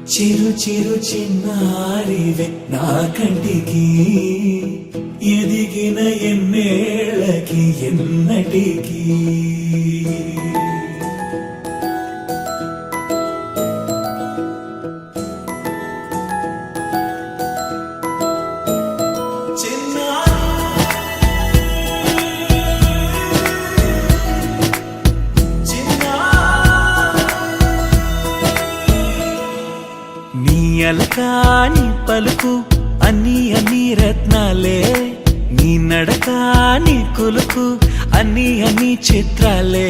చిరు చిరు చిన్నారివే నా కంటికి ఎదిగిన ఎన్నేళ్ళకి ఎన్నటికి అలకాని పలుకు అన్ని రత్నాలే నీ నడకాని కులుకు అన్ని చిత్రాలే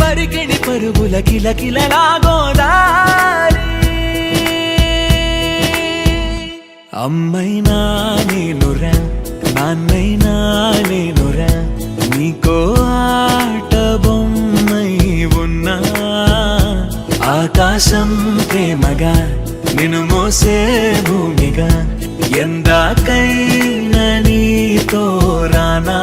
పరికిణి పరుగుల కిలకిలలాగోదారి అమ్మైనా నేనురా నాన్నైనా నేనురా నీకో ఆట బొమ్మై ఉన్నా ఆకాశం ప్రేమగా నిన్ను మోసే భూమిగా ఎందాకైనా నీతో రానా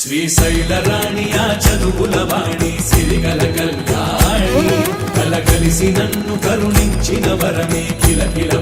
శ్రీశైల రాణి ఆ చదువుల వాణి సిరిగల కళ్యాణి కలగలిసి నన్ను కరుణించిన వరమే కిలకిల